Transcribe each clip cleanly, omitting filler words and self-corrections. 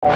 What's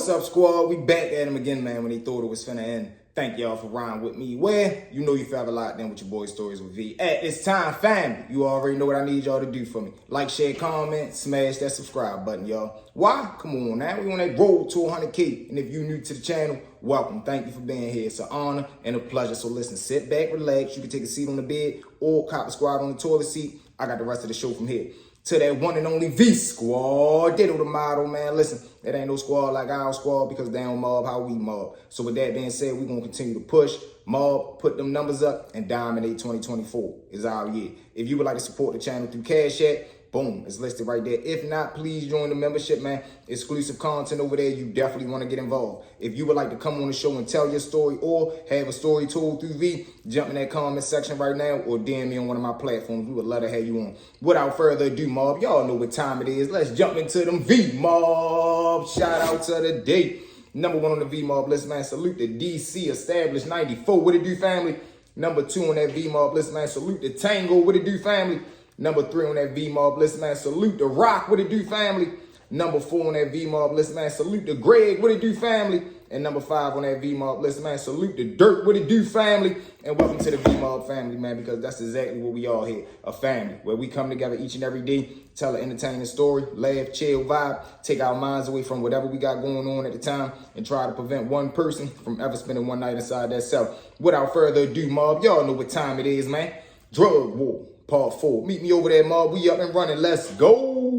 up, squad? We back at him again, man, when they thought it was finna end. Thank y'all for riding with me. Where you know you forever locked in with your boy Stories with V. At this time, family, you already know what I need y'all to do for me. Like, share, comment, smash that subscribe button, y'all. Why? Come on now. We on that road to 100K. And if you new to the channel, welcome. Thank you for being here. It's an honor and a pleasure. So listen, sit back, relax. You can take a seat on the bed or cop a squad on the toilet seat. I got the rest of the show from here. To that one and only V squad. Ditto the motto, man. Listen, it ain't no squad like our squad because they don't mob how we mob. So with that being said, we're going to continue to push, mob, put them numbers up, and dominate 2024 is our year. If you would like to support the channel through Cash App, boom, it's listed right there. If not, please join the membership, man. Exclusive content over there. You definitely want to get involved. If you would like to come on the show and tell your story or have a story told through V, jump in that comment section right now or DM me on one of my platforms. We would love to have you on. Without further ado, mob, y'all know what time it is. Let's jump into them V mob. Shout out to the day. Number one on the V mob list, man. Salute the DC established 94. What it do, family? Number two on that V mob list, man. Salute the Tango. What it do, family? Number three on that V-Mob list, man. Salute the Rock. What it do, family? Number four on that V-Mob list, man. Salute the Greg. What it do, family? And number five on that V-Mob list, man. Salute the Dirt. What it do, family? And welcome to the V-Mob family, man, because that's exactly what we all here. A family where we come together each and every day, tell an entertaining story, laugh, chill, vibe, take our minds away from whatever we got going on at the time, and try to prevent one person from ever spending one night inside that cell. Without further ado, mob, y'all know what time it is, man. Drug War. Part 4. Meet me over there, mob. We up and running. Let's go.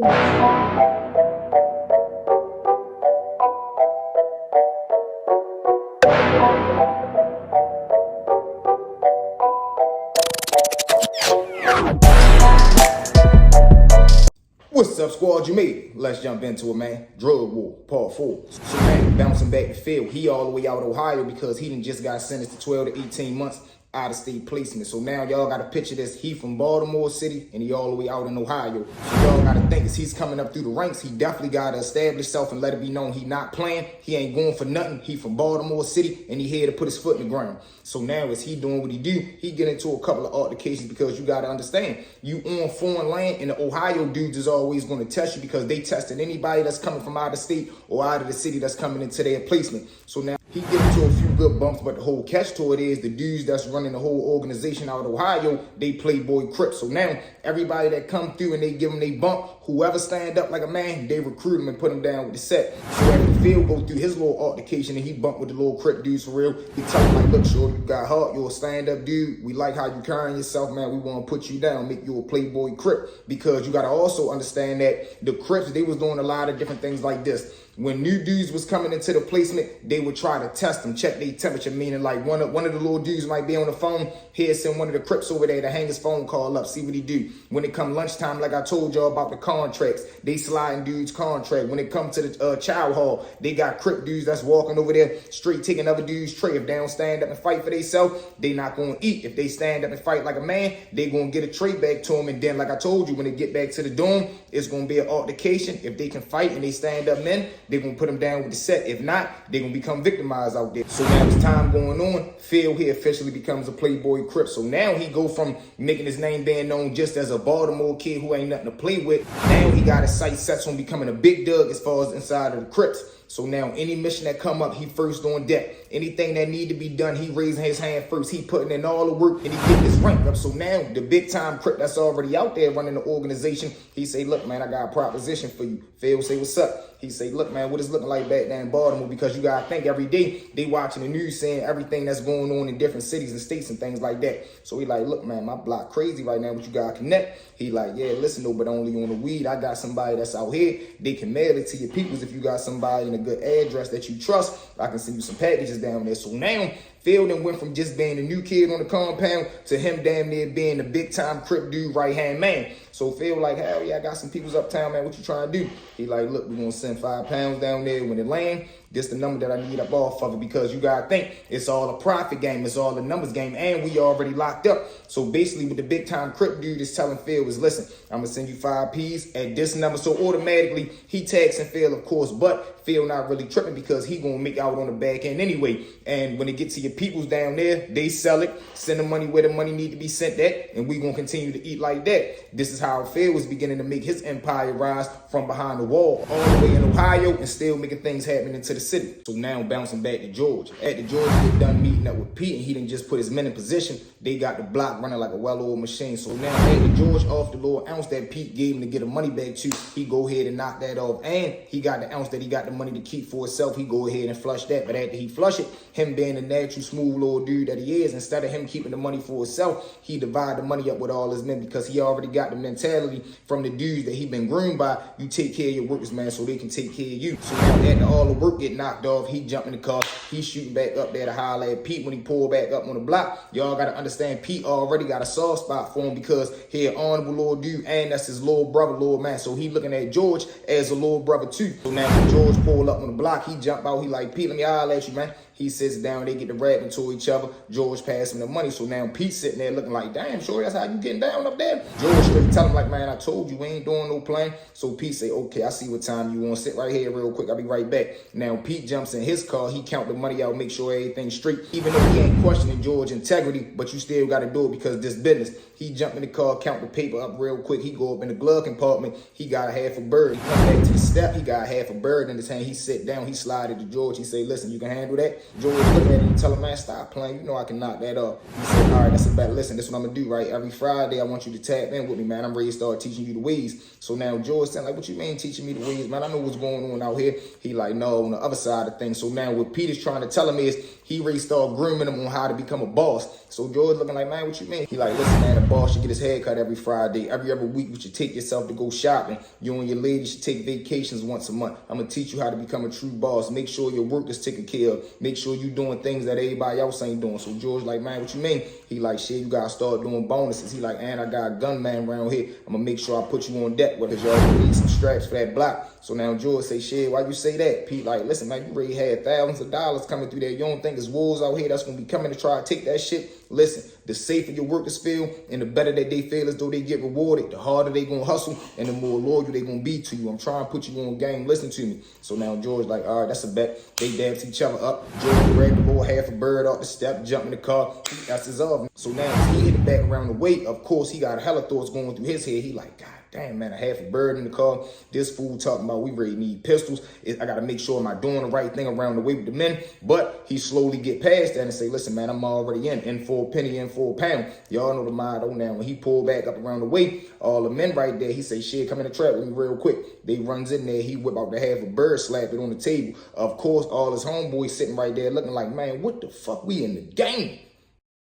What's up, squad? You made it. Let's jump into it, man. Drug War, Part 4. So, man, bouncing back to field. He all the way out of Ohio because he done just got sentenced to 12 to 18 months out-of-state placement. So now y'all got to picture this. He from Baltimore City and he all the way out in Ohio. So y'all got to think as he's coming up through the ranks, he definitely got to establish himself and let it be known he not playing. He ain't going for nothing. He from Baltimore City and he here to put his foot in the ground. So now as he doing what he do, he get into a couple of altercations because you got to understand, you on foreign land and the Ohio dudes is always going to test you because they tested anybody that's coming from out of state or out of the city that's coming into their placement. So now he get into a few good bumps, but the whole catch to it is the dudes that's running the whole organization out of Ohio, they Playboy Crips. So now everybody that come through and they give them they bump, whoever stand up like a man, they recruit him and put him down with the set. So after the field go through his little altercation and he bumped with the little Crip dudes for real, he tell him like, look, sure, you got heart, you're a stand-up dude. We like how you carrying yourself, man. We want to put you down, make you a Playboy Crip. Because you got to also understand that the Crips, they was doing a lot of different things like this. When new dudes was coming into the placement, they would try to test them, check their temperature, meaning like one of the little dudes might be on the phone, here send one of the Crips over there to hang his phone call up, see what he do. When it come lunchtime, like I told y'all about the contracts, they sliding dudes contract. When it come to the chow hall, they got Crip dudes that's walking over there, straight taking other dudes' tray. If they don't stand up and fight for themselves, they not going to eat. If they stand up and fight like a man, they going to get a tray back to them. And then, like I told you, when they get back to the dorm, it's going to be an altercation. If they can fight and they stand up men, they're going to put them down with the set. If not, they're going to become victimized out there. So now as time going on, Phil here officially becomes a Playboy Crip. So now he go from making his name being known just as a Baltimore kid who ain't nothing to play with. Now he got his sights set on becoming a big dog as far as inside of the Crips. So now any mission that come up, he first on deck. Anything that need to be done, he raising his hand first. He putting in all the work and he getting his rank up. So now the big time Crip that's already out there running the organization, he say, look, man, I got a proposition for you. Phil say, what's up? He say, look, man, what is looking like back there in Baltimore? Because you got to think every day they watching the news saying everything that's going on in different cities and states and things like that. So he like, look, man, my block crazy right now, but you got to connect. He like, yeah, listen, though, but only on the weed. I got somebody that's out here. They can mail it to your peoples. If you got somebody in a good address that you trust, I can send you some packages down there. So now Phil then went from just being the new kid on the compound to him damn near being the big time Crip dude right-hand man. So Phil like, hell yeah, I got some peoples uptown, man. What you trying to do? He like, look, we're going to send 5 pounds down there when it land. This the number that I need up off of it, because you got to think, it's all a profit game. It's all a numbers game, and we already locked up. So basically what the big time Crip dude is telling Phil is, listen, I'm going to send you 5 P's at this number. So automatically he taxing Phil, of course, but Phil not really tripping because he going to make out on the back end anyway. And when it gets to your peoples down there, they sell it, send the money where the money need to be sent at, and we going to continue to eat like that. This is how Phil was beginning to make his empire rise from behind the wall all the way in Ohio and still making things happen into the city. So now bouncing back to George. After George get done meeting up with Pete and he didn't just put his men in position, they got the block running like a well-oiled machine. So now after George off the little ounce that Pete gave him to get the money back to, he go ahead and knock that off. And he got the ounce that he got the money to keep for himself. He go ahead and flush that. But after he flush it, him being the natural smooth little dude that he is, instead of him keeping the money for himself, he divide the money up with all his men because he already got the mentality from the dudes that he been groomed by. You take care of your workers, man, so they can take care of you. So now after all the work get knocked off, he jump in the car. He's shooting back up there to holler at Pete when he pulled back up on the block. Y'all got to understand, Pete already got a soft spot for him because he an honorable little dude, and that's his little brother, little man. So he looking at George as a little brother too. So now when George pull up on the block, he jump out. He like, Pete, let me holler at you, man. He sits down, they get to rapping to each other. George pass him the money. So now Pete sitting there looking like, damn, sure, that's how you getting down up there? George straight tell him like, man, I told you we ain't doing no plan. So Pete say, okay, I see what time you want. Sit right here real quick. I'll be right back. Now Pete jumps in his car. He count the money out, make sure everything's straight. Even though he ain't questioning George's integrity, but you still got to do it because this business. He jump in the car, count the paper up real quick. He go up in the glove compartment. He got a half a bird. He come back to the step. He got half a bird in his hand. He sit down. He slided to George. He say, listen, you can handle that? George look at him and tell him, man, stop playing. You know I can knock that off. He said, all right, that's a bet. Listen, this is what I'm going to do, right? Every Friday, I want you to tap in with me, man. I'm ready to start teaching you the ways. So now George saying, like, what you mean teaching me the ways, man? I know what's going on out here. He like, no, on the other side of things. So now what Pete is trying to tell him is he ready to start grooming him on how to become a boss. So George looking like, man, what you mean? He like, listen, man, a boss should get his hair cut every Friday. Every other week, you should take yourself to go shopping. You and your lady should take vacations once a month. I'm going to teach you how to become a true boss. Make sure your work is taken care of. Make sure you doing things that everybody else ain't doing. So George like, man, what you mean? He like, shit, you got to start doing bonuses. He like, and I got a gunman around here. I'm going to make sure I put you on deck because y'all need some straps for that block. So now George say, shit, why you say that? Pete like, listen, man, you already had thousands of dollars coming through there. You don't think there's wolves out here that's going to be coming to try to take that shit? Listen, the safer your workers feel and the better that they feel as though they get rewarded, the harder they going to hustle and the more loyal they going to be to you. I'm trying to put you on game. Listen to me. So now George like, all right, that's a bet. They dabs each other up. George grabbed the little half a bird off the step, jump in the car. That's his off. So now as he hit it back around the way, of course, he got hella thoughts going through his head. He like, God damn, man, I half a bird in the car. This fool talking about we really need pistols. I got to make sure am I doing the right thing around the way with the men. But he slowly get past that and say, listen, man, I'm already in for a penny, in for a pound. Y'all know the motto now. When he pulled back up around the way, all the men right there, he say, shit, come in the trap with me real quick. They runs in there. He whip out the half a bird, slap it on the table. Of course, all his homeboys sitting right there looking like, man, what the fuck? We in the game.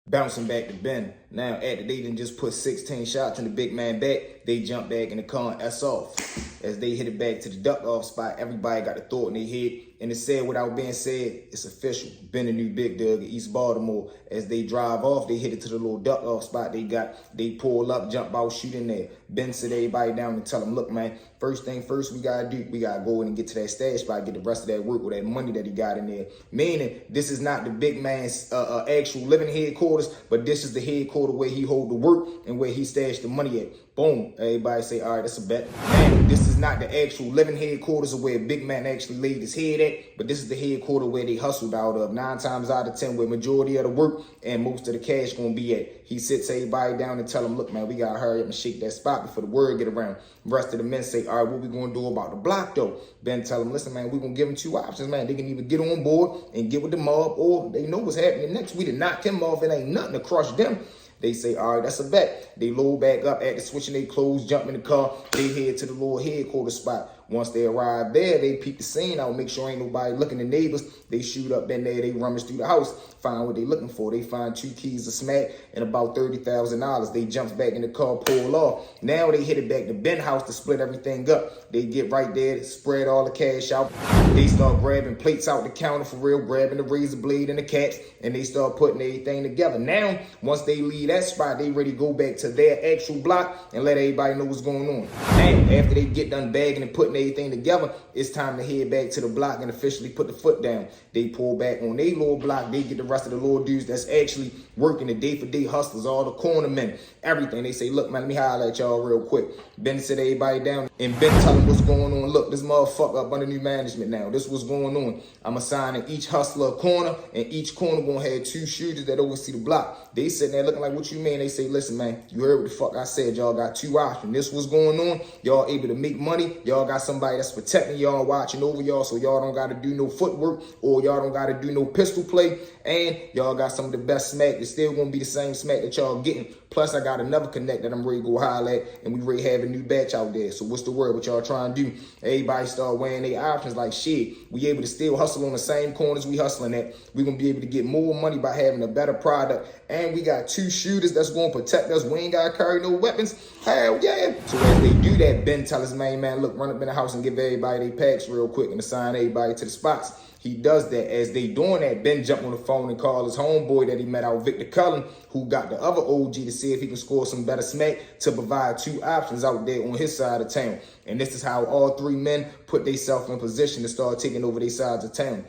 Bouncing back to Ben. Now, after they didn't just put 16 shots in the big man back, they jump back in the car and S off. As they hit it back to the duck off spot, everybody got the thought in their head. And it said without being said, it's official. Ben the new big dog at East Baltimore. As they drive off, they hit it to the little duck off spot they pull up, jump out, shoot in there. Ben sit everybody down and tell them, look, man, first thing first we got to do, we got to go in and get to that stash spot, get the rest of that work with that money that he got in there. Meaning, this is not the big man's actual living headquarters, but this is the headquarters where he hold the work and where he stashed the money at. Boom. Everybody say, all right, that's a bet. Man, this is not the actual living headquarters of where Big Man actually laid his head at, but this is the headquarters where they hustled out of 9 times out of 10, where majority of the work and most of the cash gonna be at. He sits everybody down and tell them, look, man, we gotta hurry up and shake that spot before the word get around. The rest of the men say, all right, what we gonna do about the block though? Ben tell them, listen, man, we gonna give them 2 options, man. They can either get on board and get with the mob, or they know what's happening next. We to knock him off. It ain't nothing to crush them. They say, all right, that's a bet. They load back up after switching their clothes, jump in the car. They head to the little headquarters spot Once they arrive there, they peep the scene out, make sure ain't nobody looking. The neighbors, they shoot up in there, they rummage through the house, find what they looking for. They find 2 keys of smack and about $30,000. They jump back in the car, pull off. Now they hit it back to Ben house to split everything up. They get right there, spread all the cash out. They start grabbing plates out the counter for real, grabbing the razor blade and the caps, and they start putting everything together. Now, once they leave that spot, they ready to go back to their actual block and let everybody know what's going on. Now, after they get done bagging and putting everything together, it's time to head back to the block and officially put the foot down. They pull back on their little block. They get the rest of the little dudes that's actually working the day-for-day hustlers, all the corner men, everything. They say, look, man, let me holler at y'all real quick. Ben sit everybody down, and Ben tell them what's going on. Look, this motherfucker up under new management now. This what's going on. I'm assigning each hustler a corner, and each corner gonna have 2 shooters that oversee the block. They sitting there looking like, what you mean? They say, listen, man, you heard what the fuck I said. Y'all got 2 options. This what's going on. Y'all able to make money. Y'all got somebody that's protecting y'all, watching over y'all, so y'all don't gotta do no footwork, or y'all don't gotta do no pistol play, and y'all got some of the best smack. It's still gonna be the same smack that y'all getting. Plus, I got another connect that I'm ready to go holler at, and we ready to have a new batch out there. So what's the word? What y'all trying to do? Everybody start weighing their options like, shit, we able to still hustle on the same corners we hustling at. We gonna be able to get more money by having a better product, and we got 2 shooters that's gonna protect us. We ain't gotta carry no weapons. Hell yeah. So as they do that, Ben tell his main man, look, run up in the house and give everybody their packs real quick and assign everybody to the spots. He does that. As they doing that, Ben jump on the phone and call his homeboy that he met out, Victor Cullen, who got the other OG, to see if he can score some better smack to provide 2 options out there on his side of town. And this is how all 3 men put themselves in position to start taking over their sides of town.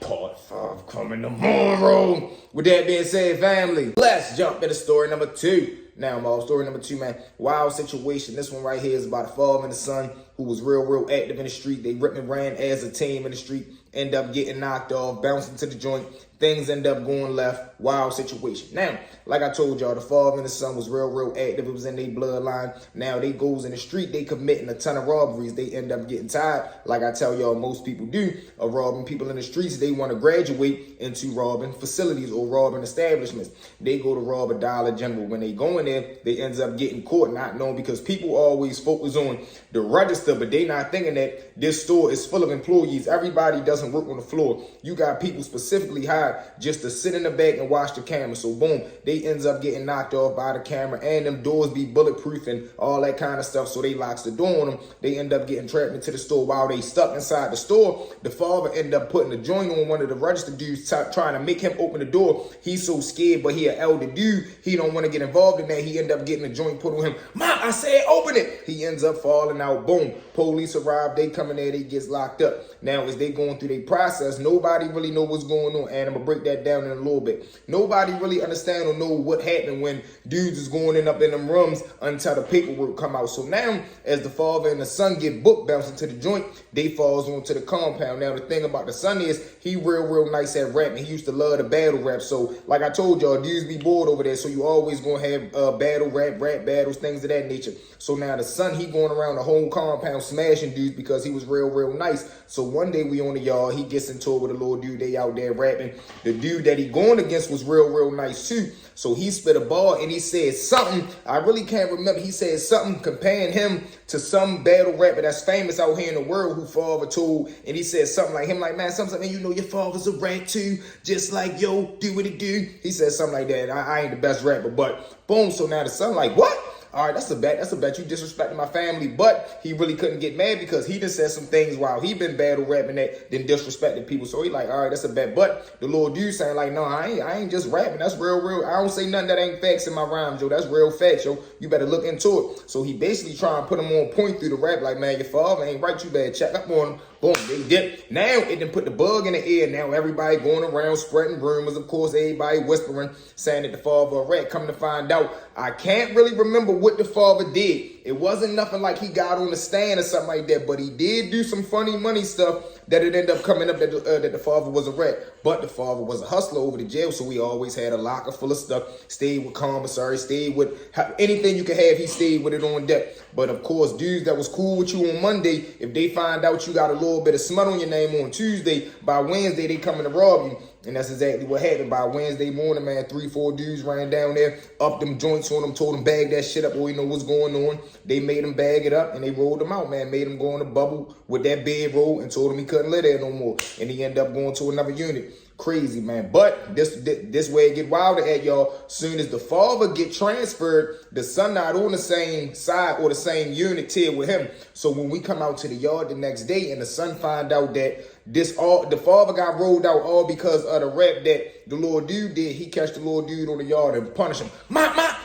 Part 5 coming tomorrow. With that being said, family, let's jump into story number 2. Now, my story number 2, man, wild situation. This one right here is about a father and a son who was real active in the street. They ripped and ran as a team in the street, end up getting knocked off, bouncing to the joint. Things end up going left. Wild situation. Now, like I told y'all, the father and the son was real active. It was in their bloodline. Now they goes in the street, they committing a ton of robberies. They end up getting tired, like I tell y'all most people do, of robbing people in the streets. They want to graduate into robbing facilities or robbing establishments. They go to rob a Dollar General. When they go in there, they ends up getting caught, not known, because people always focus on the register, but they not thinking that this store is full of employees. Everybody doesn't work on the floor. You got people specifically hired just to sit in the back and watch the camera. So boom, they ends up getting knocked off by the camera, and them doors be bulletproof and all that kind of stuff. So they locks the door on them. They end up getting trapped into the store. While they stuck inside the store, the father end up putting a joint on one of the register dudes, trying to make him open the door. He's so scared, but he an elder dude. He don't want to get involved in that. He end up getting a joint put on him. Mom, I said open it. He ends up falling out. Boom. Police arrive. They come in there. They gets locked up. Now, as they going through their process, nobody really know what's going on. And I'm going to break that down in a little bit. Nobody really understand or know what happened when dudes is going in up in them rooms until the paperwork come out. So now, as the father and the son get booked, bouncing to the joint, they falls onto the compound. Now, the thing about the son is he real nice at rapping. He used to love the battle rap. So, like I told y'all, dudes be bored over there. So you always going to have battle rap battles, things of that nature. So now the son, he going around the whole compound smashing dudes because he was real nice. So one day we on the yard, he gets into it with a little dude. They out there rapping. The dude that he going against was real nice too. So he spit a ball and he said something. I really can't remember. He said something comparing him to some battle rapper that's famous out here in the world who father told. And he said something like him, like, man, something, you know, your father's a rat too. Just like, yo, do what it do. He said something like that. I ain't the best rapper, but boom. So now the son like, what? All right, that's a bet. You disrespecting my family. But he really couldn't get mad because he just said some things while he been battle rapping that then disrespecting people. So he like, all right, that's a bet. But the little dude saying like, no, I ain't just rapping. That's real. I don't say nothing that ain't facts in my rhymes, yo. That's real facts, yo. You better look into it. So he basically trying to put him on point through the rap. Like, man, your father ain't right. You better check up on him. Boom, they dip. Now it done put the bug in the air. Now everybody going around spreading rumors. Of course, everybody whispering, saying that the father a rat. Come to find out, I can't really remember what the father did. It wasn't nothing like he got on the stand or something like that, but he did do some funny money stuff that it ended up coming up that the father was a rat. But the father was a hustler over the jail, so he always had a locker full of stuff. Stayed with commissary, stayed with anything you could have, he stayed with it on deck. But of course, dudes that was cool with you on Monday, if they find out you got a little bit of smut on your name on Tuesday, by Wednesday they coming to rob you. And that's exactly what happened. By Wednesday morning, man, 3-4 dudes ran down there, upped them joints on them, told them bag that shit up, boy, you know what's going on. They made him bag it up and they rolled him out, man. Made him go in the bubble with that bedroll and told him he couldn't live there no more. And he ended up going to another unit. Crazy, man. But this way it get wilder at y'all. Soon as the father get transferred, the son not on the same side or the same unit tier with him. So when we come out to the yard the next day and the son find out that the father got rolled out all because of the rap that the little dude did, he catch the little dude on the yard and punish him. Ma.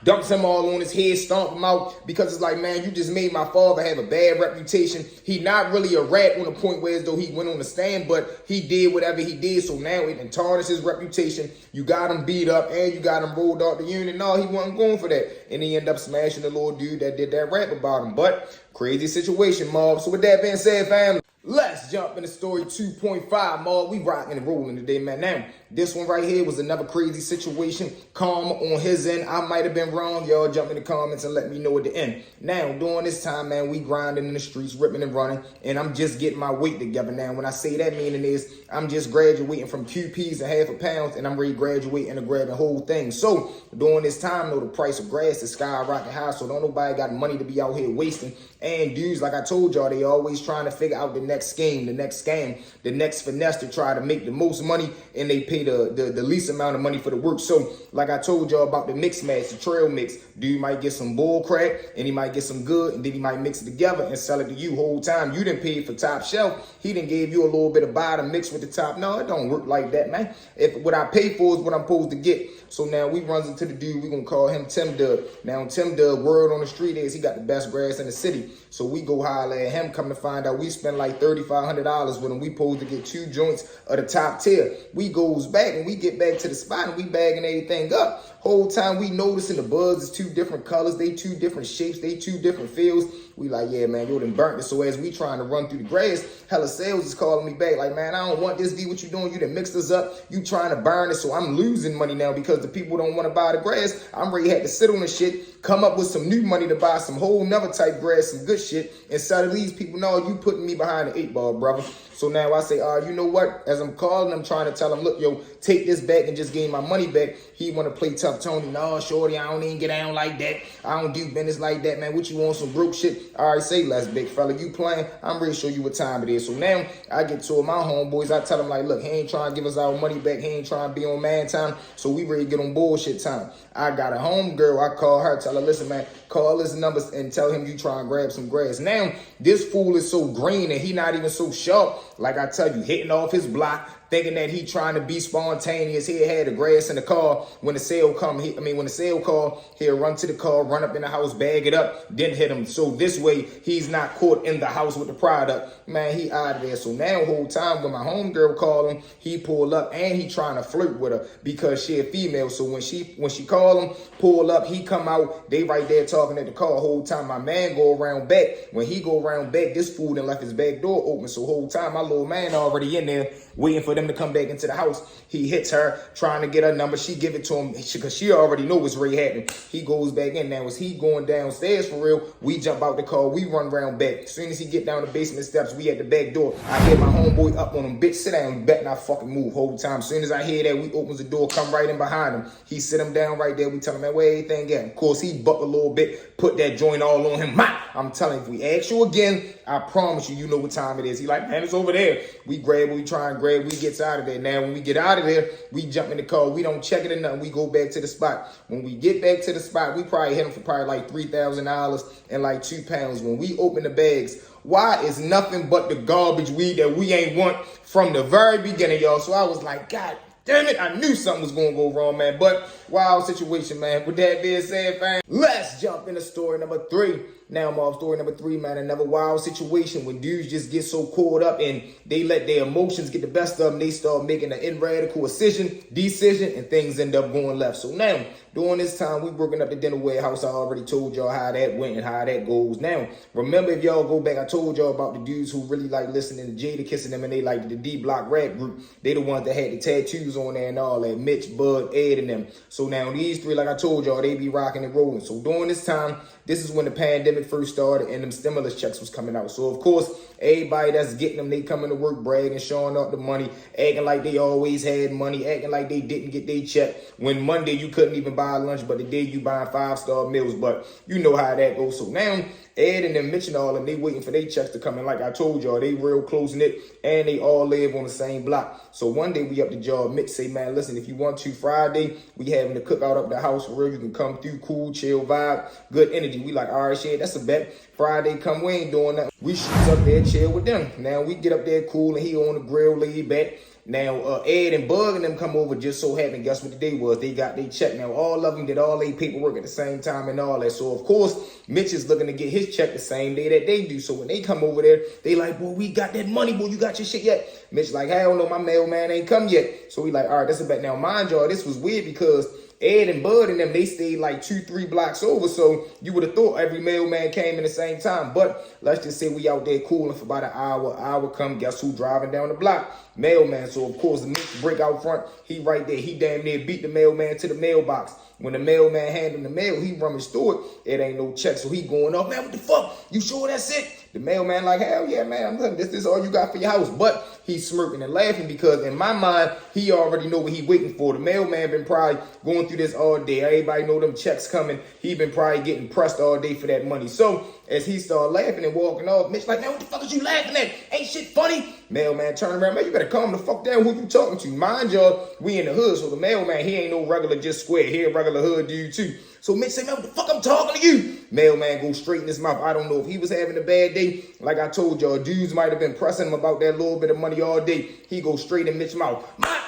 Dumps him all on his head, stomp him out, because it's like, man, you just made my father have a bad reputation. He not really a rat on the point where as though he went on the stand, but he did whatever he did, so now it can tarnish his reputation. You got him beat up and you got him rolled out the unit. No, he wasn't going for that. And he ended up smashing the little dude that did that rap about him. But crazy situation, mob. So with that being said, family, let's jump into story 2.5, mob. We rocking and rolling today, man. Now, this one right here was another crazy situation. Karma on his end. I might have been wrong. Y'all jump in the comments and let me know at the end. Now, during this time, man, we grinding in the streets, ripping and running, and I'm just getting my weight together. Now, when I say that, meaning is I'm just graduating from QPs and half a pound, and I'm ready to graduate and grab the whole thing. So, during this time, though, the price of grass is skyrocketing high, so don't nobody got money to be out here wasting. And dudes, like I told y'all, they always trying to figure out the next scheme, the next scam, the next finesse to try to make the most money, and they pay the least amount of money for the work. So, like I told y'all about the mix match, the trail mix, dude might get some bull crap, and he might get some good, and then he might mix it together and sell it to you whole time. You didn't pay for top shelf. He didn't give you a little bit of bottom mix with the top. No, it don't work like that, man. If what I pay for is what I'm supposed to get. So now we runs into the dude, we gonna call him Tim Dub. Now Tim Dub, word on the street is he got the best grass in the city. So we go holler at him, come to find out we spent like $3,500 with him. We supposed to get 2 joints of the top tier. We goes back and we get back to the spot and we bagging everything up. Whole time we noticing the buds is 2 different colors, they 2 different shapes, they 2 different feels. We like, yeah, man, you done burnt it. So as we trying to run through the grass, hella sales is calling me back. Like, man, I don't want this, D, what you doing? You done mixed us up. You trying to burn it. So I'm losing money now because the people don't want to buy the grass. I'm ready to have to sit on the shit, come up with some new money to buy some whole nother type grass, some good shit. Instead of these people, no, you putting me behind the 8 ball, brother. So now I say, you know what? As I'm calling, I'm trying to tell him, look, yo, take this back and just give my money back. He want to play tough Tony. No, shorty, I don't even get down like that. I don't do business like that, man. What you want, some broke shit? All right, say less, big fella. You playing? I'm ready to show you what time it is. So now I get to my homeboys. I tell them, like, look, he ain't trying to give us our money back. He ain't trying to be on man time. So we ready to get on bullshit time. I got a home girl. I call her, tell her, listen, man, call his numbers and tell him you try and grab some grass. Now, this fool is so green and he not even so sharp. Like I tell you, hitting off his block, thinking that he trying to be spontaneous. He had the grass in the car. When the sale come, when the sale call, he'll run to the car, run up in the house, bag it up, then hit him. So this way, he's not caught in the house with the product. Man, he out of there. So now the whole time when my homegirl called him, he pulled up and he trying to flirt with her because she a female. So when she call him, pull up, he come out, they right there talking at the car. Whole time my man go around back. When he go around back, this fool done left his back door open. So whole time my little man already in there waiting for them to come back into the house. He hits her, trying to get her number. She give it to him because she already know what's really happening. He goes back in. Now, as he going downstairs for real, we jump out the car. We run around back. As soon as he get down the basement steps, we at the back door. I hear my homeboy up on him. Bitch, sit down. You better not fucking move whole time. As soon as I hear that, we opens the door, come right in behind him. He sit him down right there. We tell him, man, where everything at? Of course, he buck a little bit, put that joint all on him. I'm telling you, if we ask you again, I promise you, you know what time it is. He like, man, it's over there. We grab what we try and grab. We gets out of there. Now, when we get out of there, we jump in the car. We don't check it or nothing. We go back to the spot. When we get back to the spot, we probably hit him for probably like $3,000 and like 2 pounds. When we open the bags, why is nothing but the garbage weed that we ain't want from the very beginning, y'all? So I was like, God damn it, I knew something was going to go wrong, man. But wild situation, man. With that being said, fam, let's jump into story number 3. Now I'm off story number 3, man. Another wild situation when dudes just get so caught up and they let their emotions get the best of them. They start making an irradical decision, and things end up going left. So now, during this time, we working up the dinner warehouse. I already told y'all how that went and how that goes. Now, remember, if y'all go back, I told y'all about the dudes who really like listening to Jada kissing them and they like the D Block rap group. They the ones that had the tattoos on there and all that. Mitch, Bud, Ed, and them. So now these 3, like I told y'all, they be rocking and rolling. So during this time, this is when the pandemic pandemic first started and them stimulus checks was coming out. So of course, everybody that's getting them, they coming to work bragging, showing up the money, acting like they always had money, acting like they didn't get their check. When Monday you couldn't even buy lunch, but the day you buying 5-star meals. But you know how that goes. So now Ed and them, Mitch and all of them, they waiting for their checks to come in. Like I told y'all, they real close-knit and they all live on the same block. So one day we up the job, Mitch say, man, listen, if you want to, Friday, we having the cookout up the house for real. You can come through, cool, chill vibe, good energy. We like, all right, shit, that's a bet. Friday come, we ain't doing nothing. We shoot up there, chill with them. Now we get up there cool and he on the grill, laid back. Now, Ed and Bug and them come over, just so happened, guess what the day was? They got their check. Now, all of them did all their paperwork at the same time and all that. So, of course, Mitch is looking to get his check the same day that they do. So, when they come over there, they like, boy, we got that money, boy, you got your shit yet? Mitch like, hell no, my mailman ain't come yet. So, we like, all right, that's a bet. Now, mind y'all, this was weird because Ed and Bud and them, they stayed like 2-3 blocks over. So you would have thought every mailman came in the same time. But let's just say we out there cooling for about an hour. Hour come, guess who driving down the block? Mailman. So of course the Mitch break out front. He right there. He damn near beat the mailman to the mailbox. When the mailman handed him the mail, he rummaged through it. It ain't no check. So he going off, man, what the fuck? You sure that's it? The mailman like, hell yeah, man, I'm telling you, this is all you got for your house. But he's smirking and laughing because in my mind, he already know what he waiting for. The mailman been probably going through this all day. Everybody know them checks coming. He been probably getting pressed all day for that money. So as he started laughing and walking off, Mitch like, man, what the fuck is you laughing at? Ain't shit funny. Mailman turn around, man, you better calm the fuck down. Who you talking to? Mind y'all, we in the hood. So the mailman, he ain't no regular just square. He a regular hood dude too. So Mitch say, man, what the fuck I'm talking to you? Mailman go straight in his mouth. I don't know if he was having a bad day. Like I told y'all, dudes might have been pressing him about that little bit of money all day. He go straight in Mitch's mouth.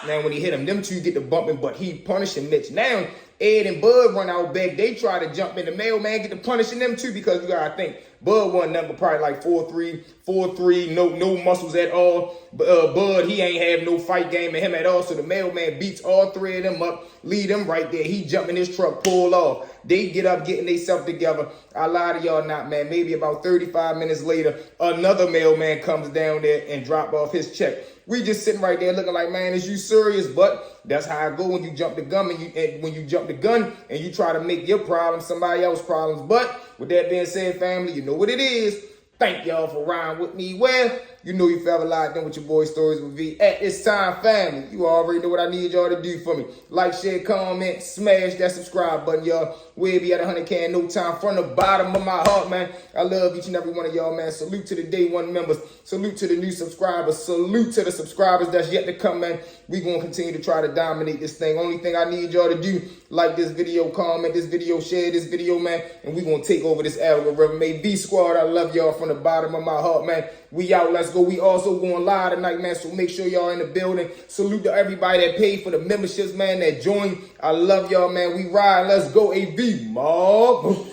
Now when he hit him, them two get the bumping, but he punishing Mitch. Now Ed and Bud run out back. They try to jump in. The mailman get to punishing them too because you gotta think Bud one number probably like 4'3", no muscles at all. Bud, he ain't have no fight game in him at all. So the mailman beats all three of them up, lead them right there. He jump in his truck, pull off. They get up, getting themselves together. I lie to y'all not, man. Maybe about 35 minutes later, another mailman comes down there and drop off his check. We just sitting right there looking like, man, is you serious? But that's how I go when you jump the gun and you jump the gun and you try to make your problems somebody else's problems. But with that being said, family, you know what it is. Thank y'all for riding with me. Well, you know you forever locked in with your boy Stories with V. At this time, family, you already know what I need y'all to do for me. Like, share, comment, smash that subscribe button, y'all. We'll be at 100K in no time. From the bottom of my heart, man, I love each and every one of y'all, man. Salute to the day one members. Salute to the new subscribers. Salute to the subscribers that's yet to come, man. We going to continue to try to dominate this thing. Only thing I need y'all to do, like this video, comment this video, share this video, man, and we going to take over this algorithm. May V Squad, I love y'all from the bottom of my heart, man. We out. Let's go. We also going live tonight, man, so make sure y'all in the building. Salute to everybody that paid for the memberships, man, that joined. I love y'all, man. We ride. Let's go, AV, mob.